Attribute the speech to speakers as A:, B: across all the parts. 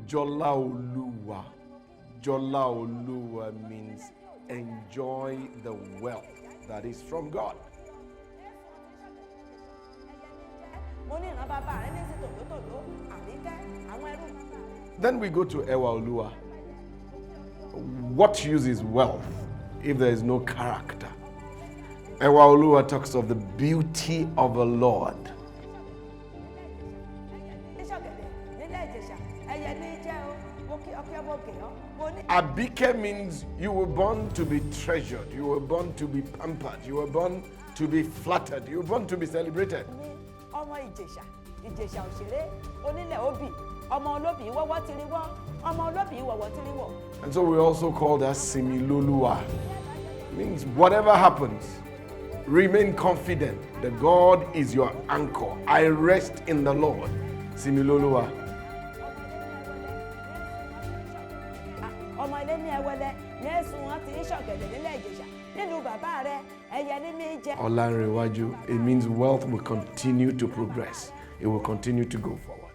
A: Jola Oluwa. Jola Oluwa means enjoy the wealth that is from God. Then we go to Ewa Oluwa. What use is wealth if there is no character? Ewa Oluwa talks of the beauty of the Lord. Abike means you were born to be treasured, you were born to be pampered, you were born to be flattered, you were born to be celebrated. And so we also call that Similoluwa. Means whatever happens, remain confident that God is your anchor. I rest in the Lord. Similoluwa. Olanrewaju, it means wealth will continue to progress. It will continue to go forward.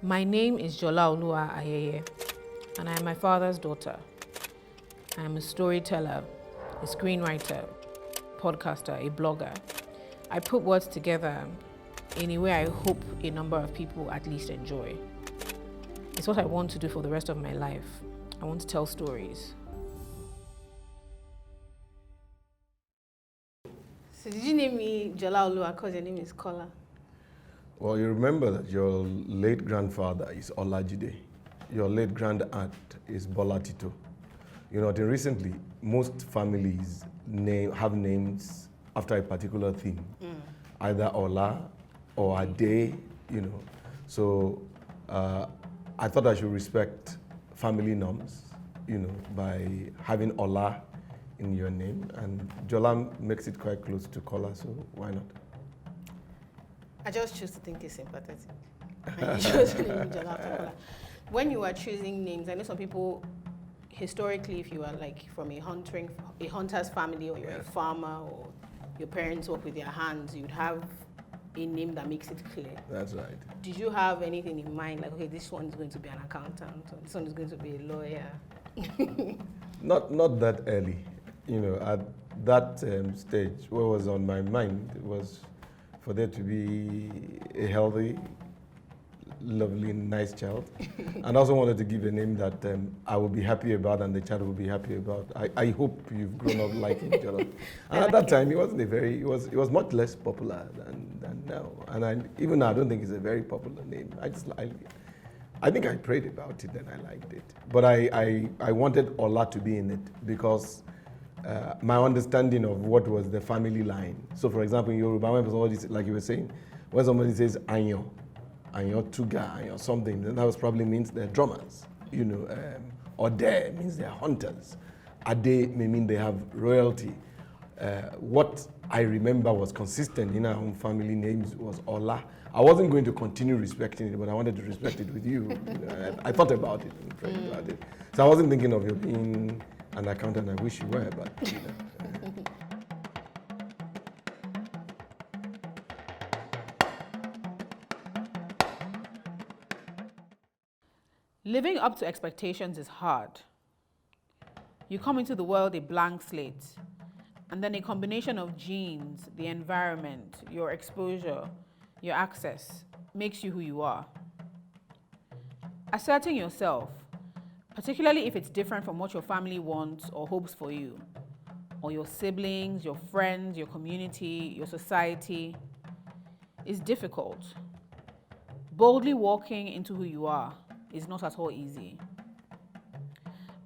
B: My name is Jola Olua Ayeye, and I am my father's daughter. I am a storyteller, a screenwriter, podcaster, a blogger. I put words together in a way I hope a number of people at least enjoy. It's what I want to do for the rest of my life. I want to tell stories.
C: So did you name me Jola Olua because your name is Kola?
A: Well, you remember that your late grandfather is Olajide. Your late grand-aunt is Bolatito. You know, recently, most families have names after a particular theme. Either Ola or Ade, you know. So I thought I should respect family norms, you know, by having Ola in your name. And Jola makes it quite close to Kola, so why not?
C: I just choose to think it's sympathetic. And you chose to name me Jola after Kola. When you are choosing names, I know some people, historically, if you are like from a hunter's family, or you're a farmer, or your parents work with their hands, you'd have a name that makes it clear.
A: That's right.
C: Did you have anything in mind, like, okay, this one is going to be an accountant, or this one is going to be a lawyer?
A: Not that early. You know, at that stage, what was on my mind was for there to be a healthy, lovely, nice child. And I also wanted to give a name that I will be happy about and the child will be happy about. I hope you've grown up liking Jola. And at that time, it was much less popular than now. And even now, I don't think it's a very popular name. I think I prayed about it and I liked it. But I wanted Ola to be in it because my understanding of what was the family line. So for example, in Yoruba, when somebody, like you were saying, when somebody says Anyo, Anyo Tuga, Anyo something, then that probably means they're drummers, you know. Ode means they're hunters. Ade may mean they have royalty. What I remember was consistent in our own family names was Ola. I wasn't going to continue respecting it, but I wanted to respect it with you. You know, I thought about it and prayed about it. So I wasn't thinking of you being an accountant. I wish you were, but you know.
B: Living up to expectations is hard. You come into the world a blank slate, and then a combination of genes, the environment, your exposure, your access, makes you who you are. Asserting yourself, particularly if it's different from what your family wants or hopes for you, or your siblings, your friends, your community, your society, is difficult. Boldly walking into who you are is not at all easy.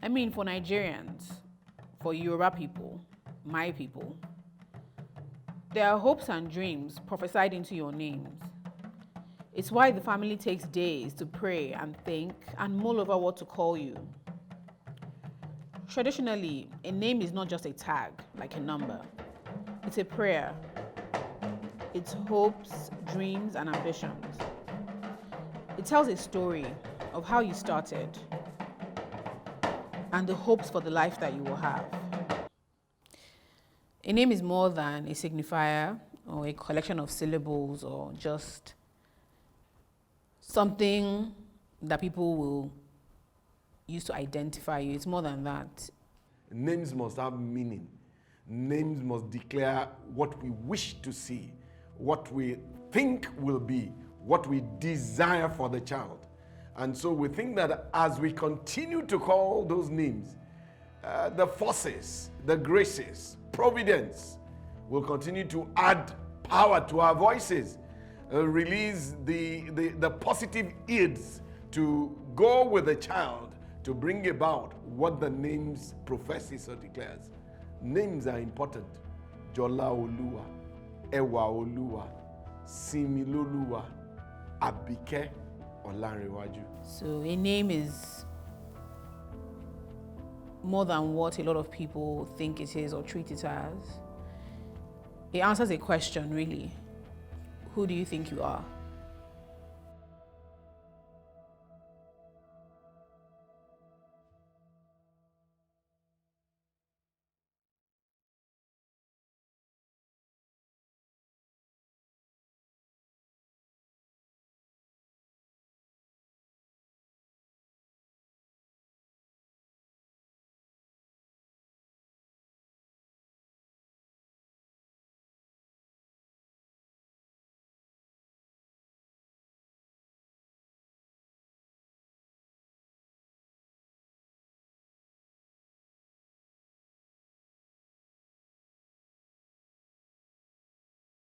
B: I mean, for Nigerians, for Yoruba people, my people, there are hopes and dreams prophesied into your names. It's why the family takes days to pray and think and mull over what to call you. Traditionally, a name is not just a tag, like a number. It's a prayer. It's hopes, dreams, and ambitions. It tells a story of how you started, and the hopes for the life that you will have. A name is more than a signifier or a collection of syllables or just something that people will use to identify you. It's more than that.
A: Names must have meaning. Names must declare what we wish to see, what we think will be, what we desire for the child. And so we think that as we continue to call those names, the forces, the graces, providence will continue to add power to our voices, release the positive aids to go with the child to bring about what the names professes or declares. Names are important. Jola Oluwa, Ewa Oluwa, Similoluwa, Abike, Olanrewaju.
B: So a name is more than what a lot of people think it is or treat it as. It answers a question, really. Who do you think you are?